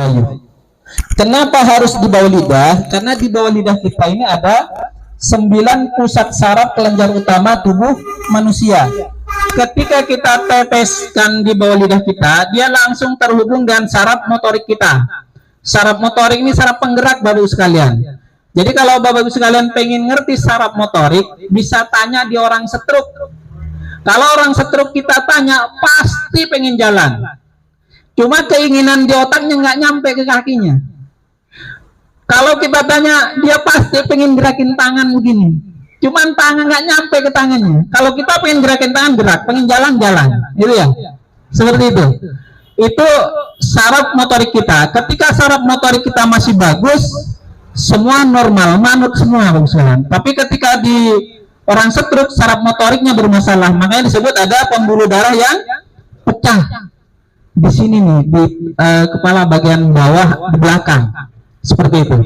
layu. Kenapa harus di bawah lidah? Karena di bawah lidah kita ini ada 9 pusat saraf kelenjar utama tubuh manusia. Ketika kita teteskan di bawah lidah kita, dia langsung terhubung dengan saraf motorik kita. Saraf motorik ini saraf penggerak Bapak Ibu sekalian. Jadi kalau Bapak Ibu sekalian pengen ngerti saraf motorik, bisa tanya di orang stroke. Kalau orang stroke kita tanya, pasti pengen jalan. Cuma keinginan di otaknya nggak nyampe ke kakinya. Kalau kita tanya, dia pasti pengen gerakin tangan begini. Cuman tangan nggak nyampe ke tangannya. Kalau kita pengen gerakin tangan, gerak. Pengen jalan-jalan. Gitu ya. Seperti itu. Itu saraf motorik kita. Ketika saraf motorik kita masih bagus, semua normal, manut semua. Tapi ketika di orang stroke, saraf motoriknya bermasalah. Makanya disebut ada pembuluh darah yang pecah di sini nih, di kepala bagian bawah di belakang, seperti itu.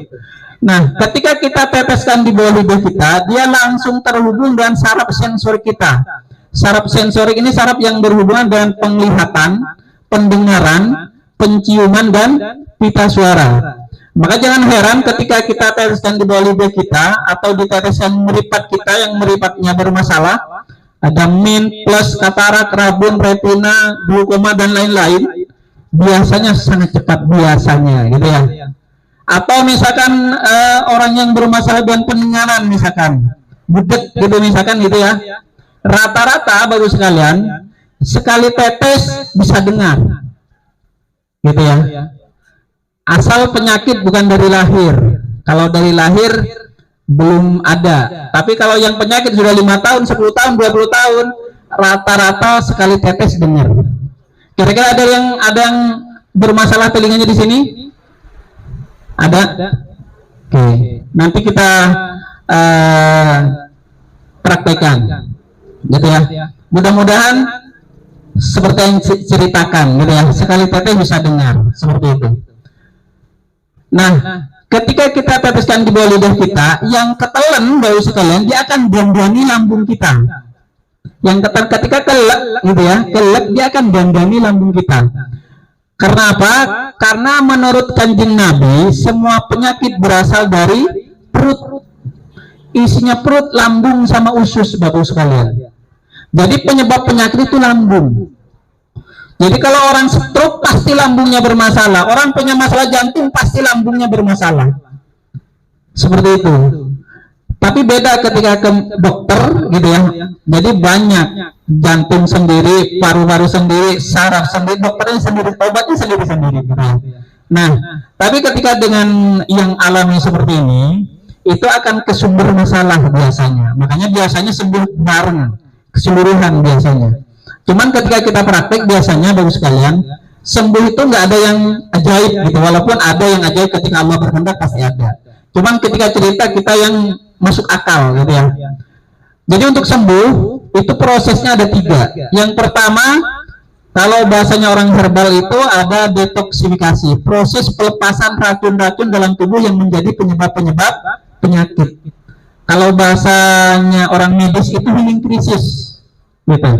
Nah, ketika kita teteskan di bawah lidah kita, dia langsung terhubung dengan saraf sensorik kita. Saraf sensorik ini saraf yang berhubungan dengan penglihatan, pendengaran, penciuman, dan pita suara. Maka jangan heran ketika kita teteskan di bawah lidah kita atau diteteskan meripat kita yang meripatnya bermasalah, ada min, plus, katarak, rabun, retina, glaukoma, dan lain-lain, biasanya sangat cepat biasanya, gitu ya. Atau misalkan orang yang bermasalah dengan pendengaran, misalkan budek gitu, misalkan gitu ya. Rata-rata bagus sekalian, sekali tetes bisa dengar, gitu ya. Asal penyakit bukan dari lahir. Kalau dari lahir belum ada. Tapi kalau yang penyakit sudah 5 tahun, 10 tahun, 20 tahun, rata-rata sekali tetes dengar. Kira-kira ada yang bermasalah telinganya di sini? Ada? Oke. Nanti kita praktekkan, gitu ya. Mudah-mudahan seperti yang ceritakan, gitu ya. Sekali tetes bisa dengar, seperti itu. Nah, ketika kita teteskan di bawah lidah kita, yang ketelan Bapak sekalian, dia akan dandani lambung kita. Yang ketika kelek, gitu ya, kelek dia akan dandani lambung kita. Karena apa? Karena menurut Kanjeng Nabi, semua penyakit berasal dari perut. Isinya perut, lambung, sama usus Bapak sekalian. Jadi penyebab penyakit itu lambung. Jadi kalau orang stroke pasti lambungnya bermasalah. Orang punya masalah jantung pasti lambungnya bermasalah. Seperti itu. Tapi beda ketika ke dokter, gitu ya. Jadi banyak, jantung sendiri, paru-paru sendiri, saraf sendiri, dokternya sendiri, obatnya sendiri-sendiri, gitu ya. Nah, tapi ketika dengan yang alami seperti ini, itu akan ke sumber masalah biasanya. Makanya biasanya sembuh bareng, keseluruhan biasanya. Cuman ketika kita praktek biasanya Bapak sekalian, sembuh itu nggak ada yang ajaib gitu. Walaupun ada yang ajaib ketika Allah berkehendak pasti ada. Cuman ketika cerita kita yang masuk akal gitu ya. Jadi untuk sembuh itu prosesnya ada 3. Yang pertama, kalau bahasanya orang herbal itu ada detoksifikasi, proses pelepasan racun-racun dalam tubuh yang menjadi penyebab-penyebab penyakit. Kalau bahasanya orang medis itu healing crisis gitu,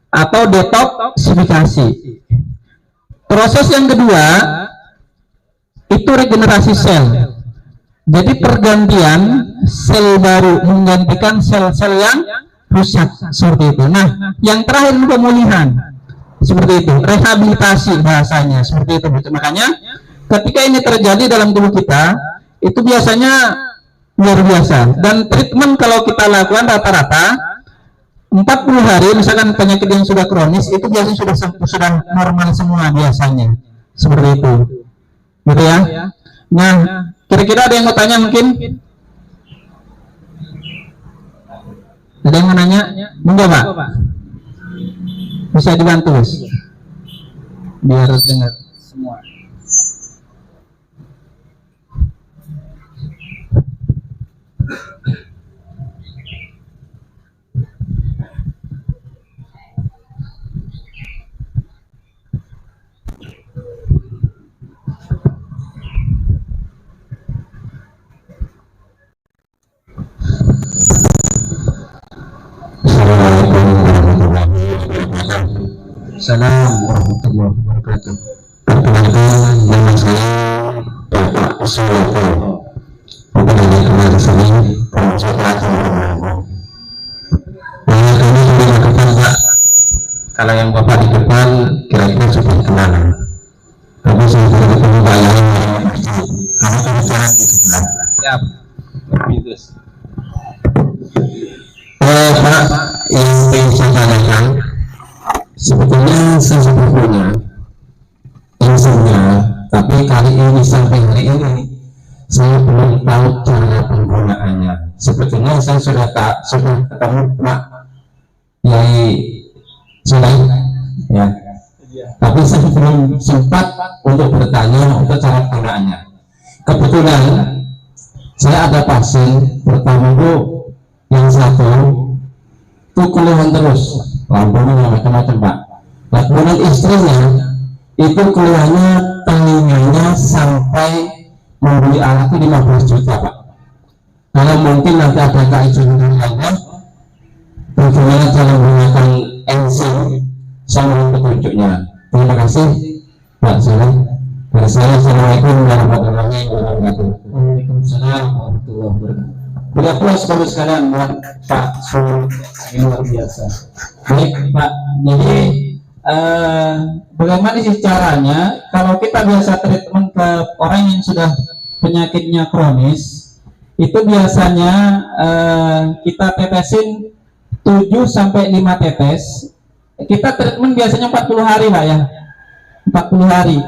atau detoksifikasi. Proses yang kedua itu regenerasi sel. Jadi pergantian sel baru menggantikan sel-sel yang rusak, seperti itu. Nah, yang terakhir pemulihan, seperti itu, rehabilitasi bahasanya, seperti itu. Makanya ketika ini terjadi dalam tubuh kita, itu biasanya luar biasa. Dan treatment kalau kita lakukan rata-rata 40 hari, misalkan penyakit yang sudah kronis, itu biasanya sudah normal semua biasanya, seperti itu, gitu ya. Nah, kira-kira ada yang mau tanya mungkin? Ada yang mau nanya? Monggo Pak, bisa dibantu biar dengar semua. Assalamualaikum warahmatullahi wabarakatuh. Perkenalkan, nama Kalau kebetulan di sebelah. Siap. Bagus. Pak, yang ingin saya tanyakan, sebetulnya saya sudah punya insinya, tapi kali ini sampai hari ini saya belum tahu cara penggunaannya. Sebetulnya saya sudah ketemu Pak Yai sudah ya, tapi saya belum sempat untuk bertanya untuk cara penggunaannya. Kebetulan saya ada pasien pertama itu yang satu itu keluhan terus, lambungnya macam-macam Pak. Nah, kemudian istrinya itu keluhannya telinganya sampai membeli alat itu 15 juta Pak. Kalau mungkin nanti ada kajian lainnya bagaimana cara menggunakan enzim, saya mohon petunjuknya. Terima kasih Pak Saleh. Dari saya, Assalamualaikum warahmatullahi wabarakatuh. Waalaikumsalam warahmatullahi wabarakatuh. Beri aplaus kepada sekalian buat Pak Sul, ini luar biasa. Baik Pak, jadi bagaimana sih caranya kalau kita biasa treatment ke orang yang sudah penyakitnya kronis, itu biasanya kita tetesin 7 sampai 5 tetes. Kita treatment biasanya 40 hari Pak ya, 40 hari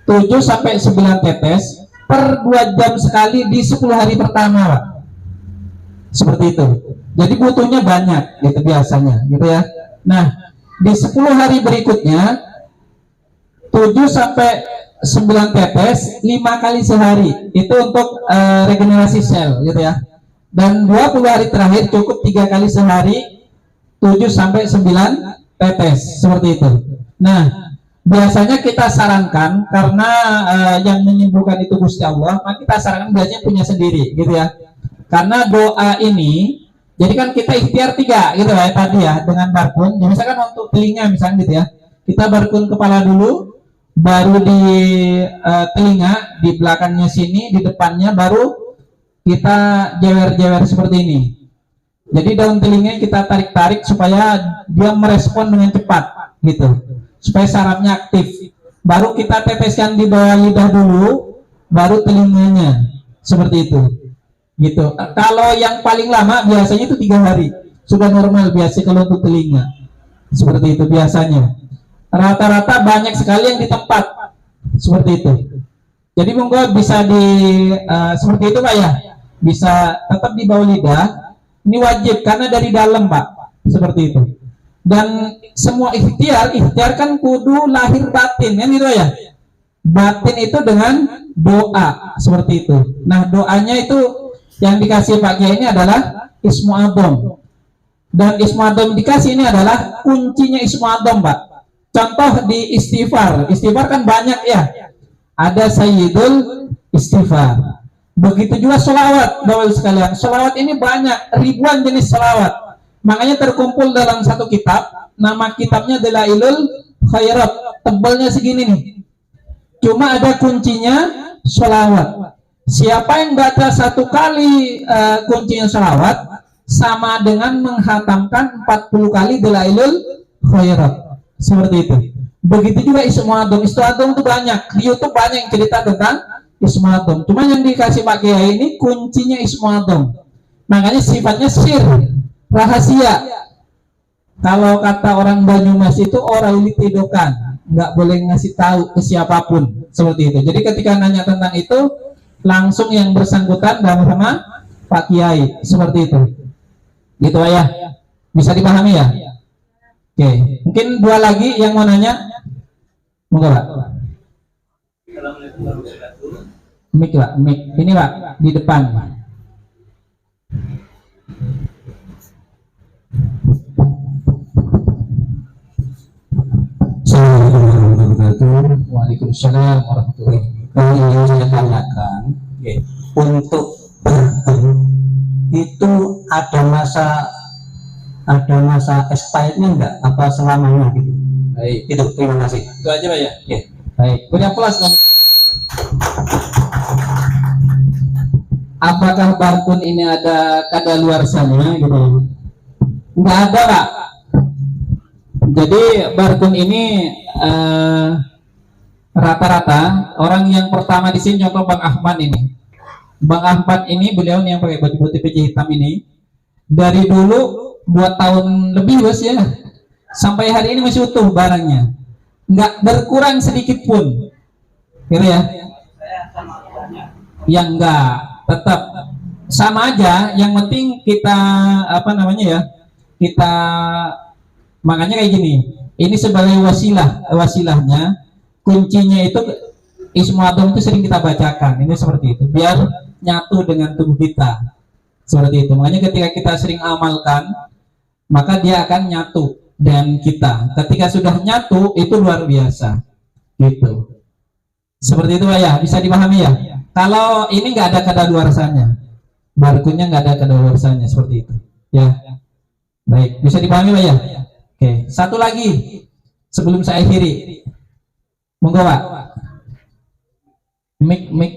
7 sampai 9 tetes per 2 jam sekali di 10 hari pertama Pak. Seperti itu. Jadi butuhnya banyak gitu biasanya gitu ya. Nah, di 10 hari berikutnya 7 sampai 9 tetes 5 kali sehari. Itu untuk regenerasi sel gitu ya. Dan 20 hari terakhir cukup 3 kali sehari 7 sampai 9 tetes seperti itu. Nah, biasanya kita sarankan karena yang menyembuhkan itu Gusti Allah, maka kita sarankan biasanya punya sendiri gitu ya. Karena doa ini, jadi kan kita ikhtiar 3 gitu ya tadi ya dengan barkun. Ya, misalkan untuk telinga misalnya gitu ya, kita barkun kepala dulu, baru di telinga, di belakangnya sini, di depannya, baru kita jewer-jewer seperti ini. Jadi daun telinga kita tarik-tarik supaya dia merespon dengan cepat gitu, supaya sarafnya aktif. Baru kita teteskan di bawah lidah dulu, baru telinganya, seperti itu gitu. Kalau yang paling lama biasanya itu 3 hari sudah normal biasa kalau untuk telinga, seperti itu biasanya. Rata-rata banyak sekali yang di tempat seperti itu. Jadi monggo bisa seperti itu Pak ya, bisa tetap di bawah lidah. Ini wajib karena dari dalam Pak, seperti itu. Dan semua ikhtiar kan kudu lahir batin kan gitu ya. Batin itu dengan doa seperti itu. Nah, doanya itu yang dikasih Pak Kiai ini adalah Ismu Adom. Dan Ismu Adom dikasih ini adalah kuncinya Ismu Adom Pak. Contoh di istighfar. Istighfar kan banyak ya. Ada Sayyidul Istighfar. Begitu juga sholawat, Bapak sekalian. Sholawat ini banyak, ribuan jenis sholawat. Makanya terkumpul dalam satu kitab. Nama kitabnya Dalailul Khairat. Tebalnya segini nih. Cuma ada kuncinya sholawat. Siapa yang baca 1 kali kuncinya sholawat, sama dengan menghatamkan 40 kali Dalailul Khairat. Seperti itu. Begitu juga Ismu Adom. Ismu Adom itu banyak. Di YouTube banyak yang cerita tentang Ismu Adom. Cuma yang dikasih Pak Kiai ini kuncinya Ismu Adom. Makanya sifatnya sir, rahasia. Kalau kata orang Banyumas itu oralitidokan, nggak boleh ngasih tahu ke siapapun seperti itu. Jadi ketika nanya tentang itu, langsung yang bersangkutan dan sama Pak Kiai seperti itu. Gitu ya. Bisa dipahami ya? Oke, mungkin 2 lagi yang mau nanya. Monggo Pak. Mic Pak, mic. Ini Pak, di depan. Assalamualaikum warahmatullahi wabarakatuh. Waalaikumsalam warahmatullahi wabarakatuh. Yang ingin saya tanyakan, untuk barkun itu ada masa expirednya enggak? Apa selamanya gitu? Baik, Itu terima kasih. itu aja Pak ya. Ya. Baik, punya plus. Apakah barkun ini ada kadaluarsanya gitu? Enggak ada Pak. Jadi barkun ini Rata-rata orang yang pertama di sini contoh Bang Ahmad ini. Bang Ahmad ini beliau nih yang pakai baju putih peci hitam ini dari dulu 2 tahun lebih bos ya, sampai hari ini masih utuh barangnya, nggak berkurang sedikit pun, gitu ya. Yang enggak, tetap sama aja. Yang penting kita apa namanya ya, kita makanya kayak gini. Ini sebagai wasilahnya, kuncinya itu Ismu Adom itu sering kita bacakan. Ini seperti itu, biar nyatu dengan tubuh kita. Seperti itu. Makanya ketika kita sering amalkan, maka dia akan nyatu dan kita. Ketika sudah nyatu, itu luar biasa. Gitu. Seperti itu ya, bisa dipahami ya. Kalau ini nggak ada kadaluarsanya, barkunya nggak ada kadaluarsanya, seperti itu. Ya, baik, bisa dipahami Pak ya. Oke, satu lagi sebelum saya akhiri, monggo Pak. Mik.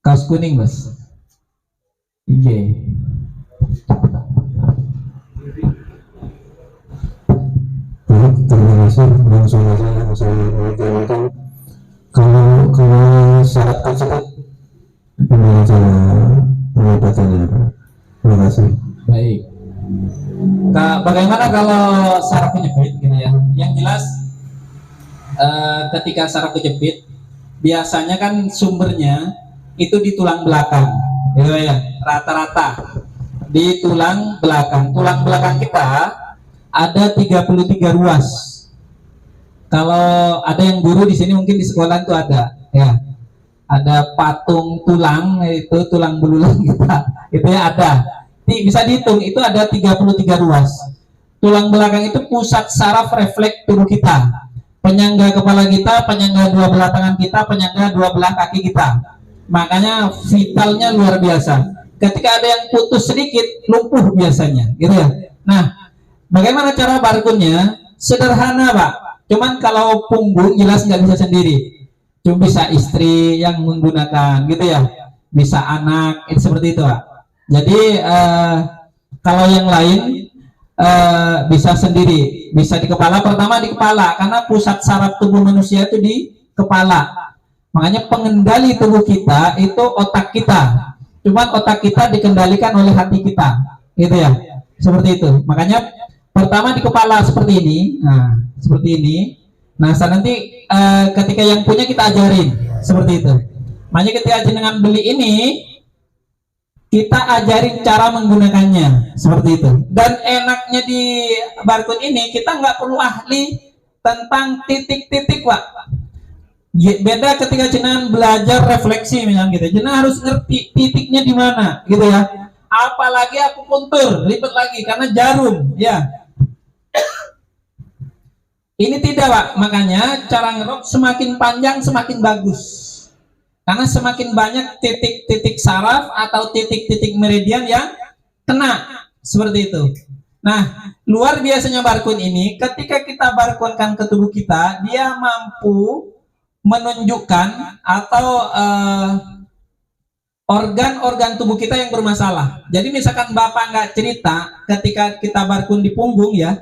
Kaos kuning bos. Iya. Terima kasih, langsung aja saya menjelaskan. Kalau syarat tersebut gimana cara pengobatannya, Pak? Terima kasih. Baik. Bagaimana kalau saraf kejepit gitu ya? Yang jelas ketika saraf kejepit biasanya kan sumbernya itu di tulang belakang, gitu ya. Rata-rata di tulang belakang. Tulang belakang kita ada 33 ruas. Kalau ada yang guru di sini mungkin di sekolah itu ada, ya. Ada patung tulang, itu tulang belulang kita. Itu ya ada. Bisa dihitung, itu ada 33 ruas. Tulang belakang itu pusat saraf refleks tubuh kita. Penyangga kepala kita, penyangga dua belah tangan kita, penyangga dua belah kaki kita. Makanya vitalnya luar biasa. Ketika ada yang putus sedikit, lumpuh biasanya, gitu ya. Nah, bagaimana cara barkunnya? Sederhana Pak. Cuman kalau punggung jelas nggak bisa sendiri. Cuma bisa istri yang menggunakan, gitu ya. Bisa anak, itu seperti itu Pak. Jadi kalau yang lain bisa sendiri, bisa di kepala. Pertama di kepala, karena pusat saraf tubuh manusia itu di kepala. Makanya pengendali tubuh kita itu otak kita. Cuman otak kita dikendalikan oleh hati kita, gitu ya. Seperti itu. Makanya pertama di kepala seperti ini. Nah, seperti ini. Nah, nanti ketika yang punya kita ajarin seperti itu. Makanya ketika jenengan beli ini, kita ajarin cara menggunakannya seperti itu. Dan enaknya di barcode ini kita nggak perlu ahli tentang titik-titik Pak. Beda ketika jenengan belajar refleksi misalnya gitu, jenengan harus ngerti titiknya di mana gitu ya. Apalagi akupuntur ribet lagi karena jarum ya. Ini tidak Pak, makanya cara ngerok semakin panjang semakin bagus. Karena semakin banyak titik-titik saraf atau titik-titik meridian yang kena seperti itu. Nah, luar biasanya barcode ini, ketika kita barcodekan ke tubuh kita, dia mampu menunjukkan atau organ-organ tubuh kita yang bermasalah. Jadi misalkan Bapak nggak cerita ketika kita barcode di punggung ya,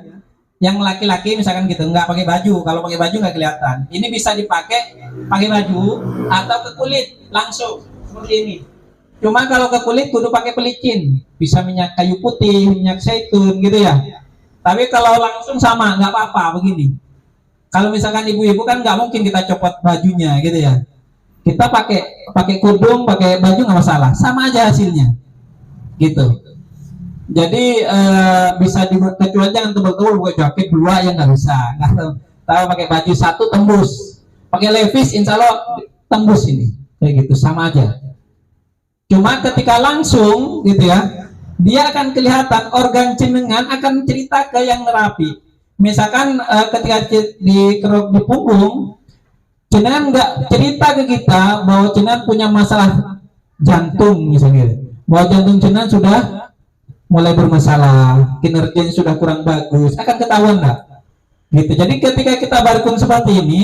yang laki-laki misalkan gitu nggak pakai baju, kalau pakai baju nggak kelihatan. Ini bisa dipakai pakai baju atau ke kulit langsung seperti ini. Cuma kalau ke kulit kudu pakai pelicin, bisa minyak kayu putih, minyak zaitun gitu ya. Tapi kalau langsung sama nggak apa-apa begini. Kalau misalkan ibu-ibu kan nggak mungkin kita copot bajunya gitu ya. Kita pakai kudung, pakai baju nggak masalah, sama aja hasilnya, gitu. Jadi bisa kecuali jangan tebel-tebel pakai jaket dua yang nggak bisa. Tahu pakai baju satu tembus, pakai levis insya Allah tembus ini, kayak gitu sama aja. Cuma ketika langsung gitu ya, dia akan kelihatan organ jenengan akan cerita ke yang nerapi. Misalkan ketika di punggung, jenengan nggak cerita ke kita bahwa jenengan punya masalah jantung misalnya, bahwa jantung jenengan sudah mulai bermasalah, kinerjanya sudah kurang bagus, akan ketahuan nggak? Gitu. Jadi ketika kita barcode seperti ini,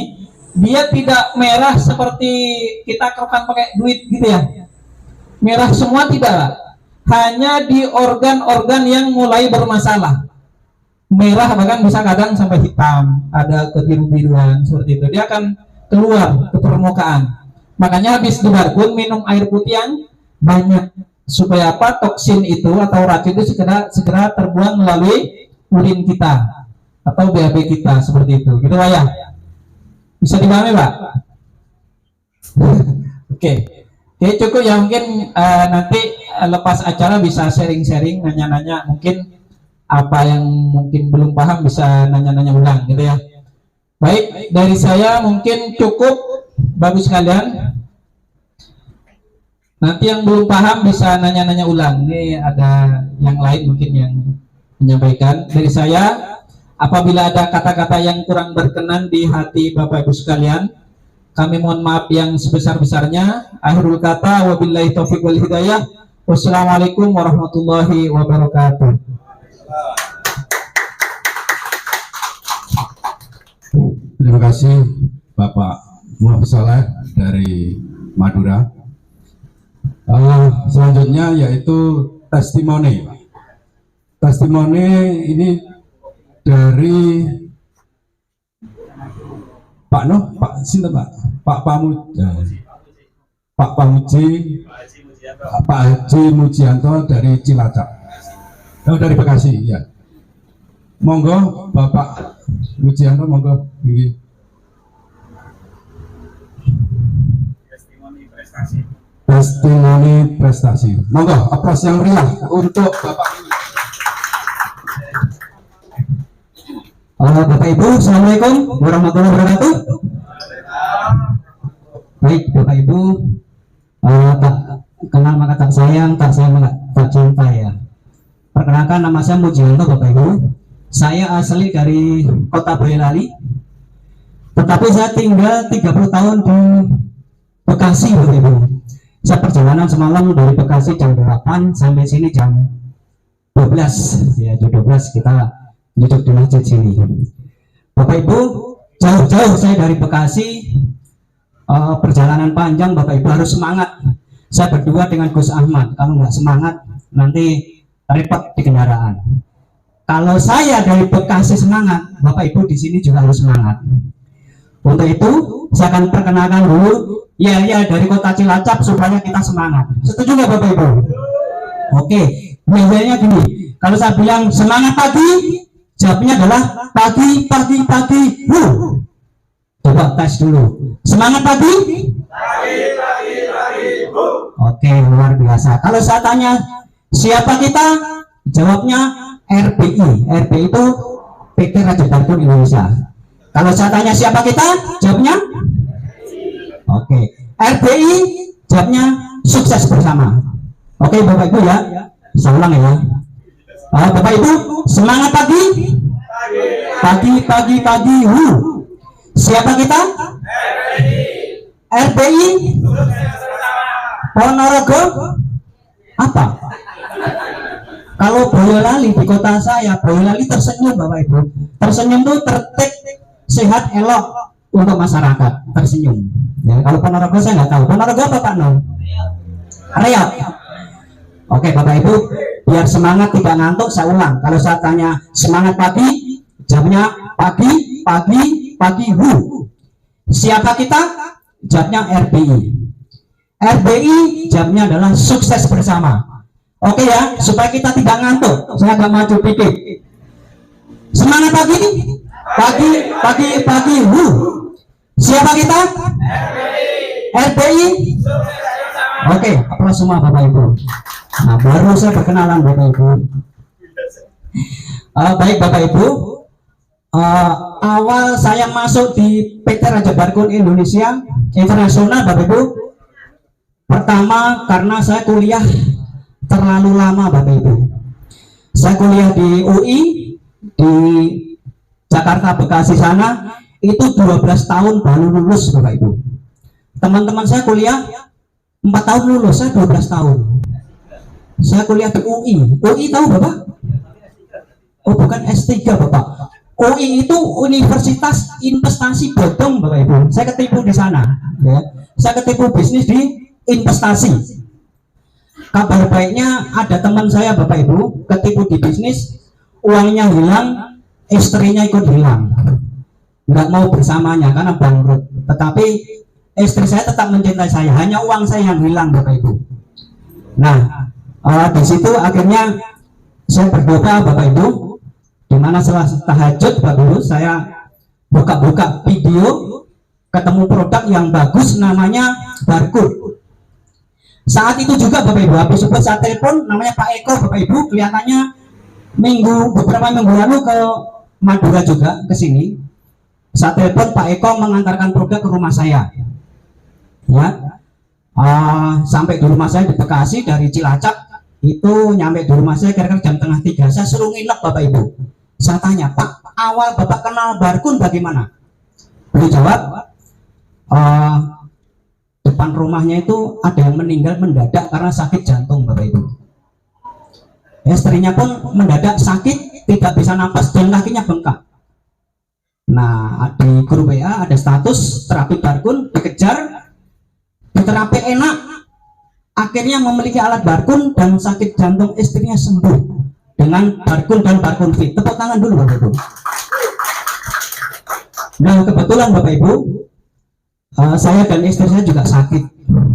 dia tidak merah seperti kita kerokan pakai duit gitu ya. Merah semua tidak, hanya di organ-organ yang mulai bermasalah. merah, bahkan bisa kadang sampai hitam, ada kebiru-biruan seperti itu. Dia akan keluar ke permukaan. Makanya habis di bargun minum air putih yang banyak supaya apa? Toksin itu atau racun itu segera terbuang melalui urin kita atau BAB kita seperti itu. Gitu Pak ya. Bisa dipahami Pak? Oke. Oke, cukup ya, mungkin nanti lepas acara bisa sharing-sharing, nanya-nanya, mungkin apa yang mungkin belum paham bisa nanya-nanya ulang gitu ya. Baik, dari saya mungkin cukup, bagus sekalian. Nanti yang belum paham bisa nanya-nanya ulang. Ini ada yang lain mungkin yang menyampaikan. Dari saya, apabila ada kata-kata yang kurang berkenan di hati Bapak Ibu sekalian, kami mohon maaf yang sebesar-besarnya. Akhirul kata, wabillahi taufiq wal hidayah. Wassalamualaikum warahmatullahi wabarakatuh. Terima kasih Bapak Muhammad Saleh dari Madura. Selanjutnya yaitu testimoni. Testimoni ini dari Pak Noh, Pak Sinten Pak, Pak Pamuji, Pak Haji Mujianto dari Cilacap. Dari Bekasi ya. Monggo Bapak Mujianto, monggo. Testimoni prestasi. Monggo aplaus yang meriah untuk Bapak ini. Bapak Ibu, Assalamualaikum warahmatullahi wabarakatuh. Baik Bapak Ibu, tak kenal maka tak sayang, tak sayang maka tak cinta ya. Perkenalkan, nama saya Mujianto Bapak Ibu. Saya asli dari kota Boyolali, tetapi saya tinggal 30 tahun di Bekasi Bapak Ibu. Saya perjalanan semalam dari Bekasi jam 8 sampai sini jam 12 ya, jam 12 kita duduk di masjid sini. Bapak Ibu, jauh-jauh saya dari Bekasi, perjalanan panjang Bapak Ibu, harus semangat. Saya berdua dengan Gus Ahmad, kalau nggak semangat nanti repot di kendaraan. Kalau saya dari Bekasi semangat, Bapak Ibu di sini juga harus semangat. Untuk itu saya akan perkenalkan dulu ya dari kota Cilacap supaya kita semangat. Setuju nggak Bapak Ibu? Oke, biasanya gini, kalau saya bilang semangat pagi, jawabnya adalah pagi. Coba tes dulu. Semangat pagi? Pagi. Oke, luar biasa. Kalau saya tanya siapa kita? Jawabnya RBI. RBI itu PT Raja Darkun Indonesia. Kalau saya tanya siapa kita? Jawabnya? Oke. RBI jawabnya sukses bersama. Oke Bapak Ibu ya. Saya ulang ya. Bapak Ibu, semangat pagi. Pagi. Siapa kita? RBI. Ponorogo apa? Kalau Boyolali di kota saya, Boyolali tersenyum Bapak Ibu. Tersenyum itu tertib, sehat, elok untuk masyarakat. Tersenyum. Ya, kalau Ponorogo saya nggak tahu. Ponorogo apa Pak Non? Riau. Oke Bapak Ibu, biar semangat tidak ngantuk, saya ulang. Kalau saya tanya semangat pagi, jawabnya pagi. Siapa kita? Jawabnya RBI. RBI jawabnya adalah sukses bersama. Oke ya, supaya kita tidak ngantuk. Saya agak maju dikit. Semangat pagi. Siapa kita? RBI. Oke, aplaus semua Bapak Ibu. Nah, baru saya perkenalan Bapak Ibu. Baik Bapak Ibu, awal saya masuk di PT Raja Darkun Indonesia Internasional Bapak Ibu, pertama karena saya kuliah terlalu lama Bapak Ibu. Saya kuliah di UI di Jakarta Bekasi sana, itu 12 tahun baru lulus Bapak Ibu. Teman-teman saya kuliah 4 tahun lulus, saya 12 tahun. Saya kuliah di UI. UI tahu Bapak? Oh bukan S3 Bapak. UI itu Universitas Investasi Bodong Bapak Ibu. Saya ketipu di sana ya. Saya ketipu bisnis di investasi. Kabar baiknya ada teman saya Bapak Ibu ketipu di bisnis, uangnya hilang, istrinya ikut hilang, nggak mau bersamanya karena bangkrut. Tetapi istri saya tetap mencintai saya, hanya uang saya yang hilang, Bapak Ibu. Nah, di situ akhirnya saya berdoa, Bapak Ibu, di mana setelah tahajud, Bapak Ibu, saya buka-buka video, ketemu produk yang bagus namanya Barcode. Saat itu juga Bapak Ibu, habis sebut saya telepon namanya Pak Eko, Bapak Ibu, kelihatannya beberapa minggu lalu ke Madura juga ke sini. Saya telepon Pak Eko mengantarkan produk ke rumah saya. Ya, sampai di rumah saya di Bekasi dari Cilacap itu nyampe di rumah saya kira-kira jam 2:30. Saya suruh nginep, Bapak Ibu. Saya tanya, Pak, awal Bapak kenal Barcode bagaimana? Beliau jawab, depan rumahnya itu ada yang meninggal mendadak karena sakit jantung, Bapak Ibu. Istrinya pun mendadak sakit, tidak bisa napas dan kakinya bengkak. Nah, di grup WA ada status terapi Barcode, dikejar, diterapi enak, akhirnya memiliki alat Barcode dan sakit jantung istrinya sembuh dengan Barcode dan Barcode Fit. Tepuk tangan dulu, Bapak Ibu. Nah, kebetulan Bapak Ibu, saya dan istri saya juga sakit,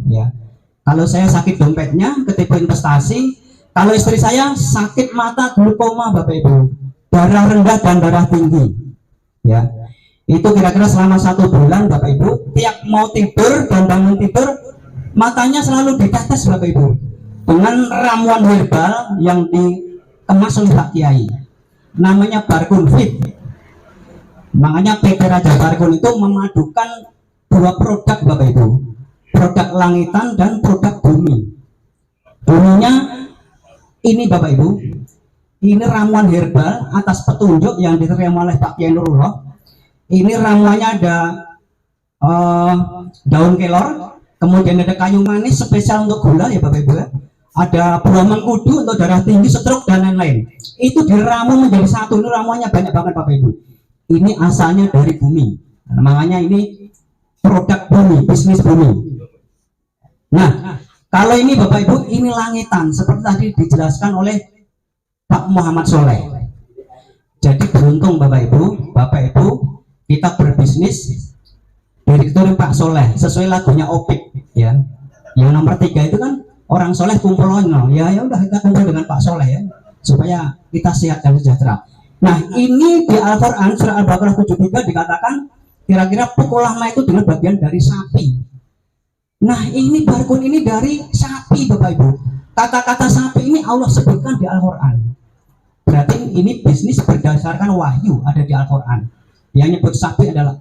ya. Kalau saya sakit dompetnya, ketipu investasi. Kalau istri saya sakit mata, glaukoma, Bapak Ibu, darah rendah dan darah tinggi, ya. Itu kira-kira selama 1 bulan, Bapak Ibu, tiap mau tidur dan bangun tidur, matanya selalu ditetes, Bapak Ibu, dengan ramuan herbal yang dikemas oleh Pak Kiai, namanya Barcode Fit. Makanya PT Raja Barcode itu memadukan 2 produk, Bapak Ibu, produk langitan dan produk bumi. Buminya ini, Bapak Ibu, ini ramuan herbal atas petunjuk yang diterima oleh Pak Kiai Nurullah. Ini ramuannya ada daun kelor, kemudian ada kayu manis spesial untuk gula, ya Bapak Ibu, ya. Ada buah mengkudu untuk darah tinggi, stroke dan lain-lain. Itu diramu menjadi satu. Ini ramuannya banyak banget, Bapak Ibu. Ini asalnya dari bumi. Nah, makanya ini produk bumi, bisnis bumi. Nah, kalau ini Bapak Ibu, ini langitan seperti tadi dijelaskan oleh Pak Muhammad Soleh. Jadi beruntung Bapak Ibu, kita berbisnis direktur Pak Soleh sesuai lagunya Opik, ya. Yang nomor 3 itu kan orang soleh kumpul ono. Ya udah kita kumpul dengan Pak Soleh, ya, supaya kita sehat dan sejahtera. Nah, ini di Al-Qur'an surah Al-Baqarah 73 dikatakan kira-kira pukul lama itu dengan bagian dari sapi. Nah, ini Barcode ini dari sapi, Bapak Ibu. Kata-kata sapi ini Allah sebutkan di Al-Qur'an. Berarti ini bisnis berdasarkan wahyu ada di Al-Qur'an. Yang nyebut sapi adalah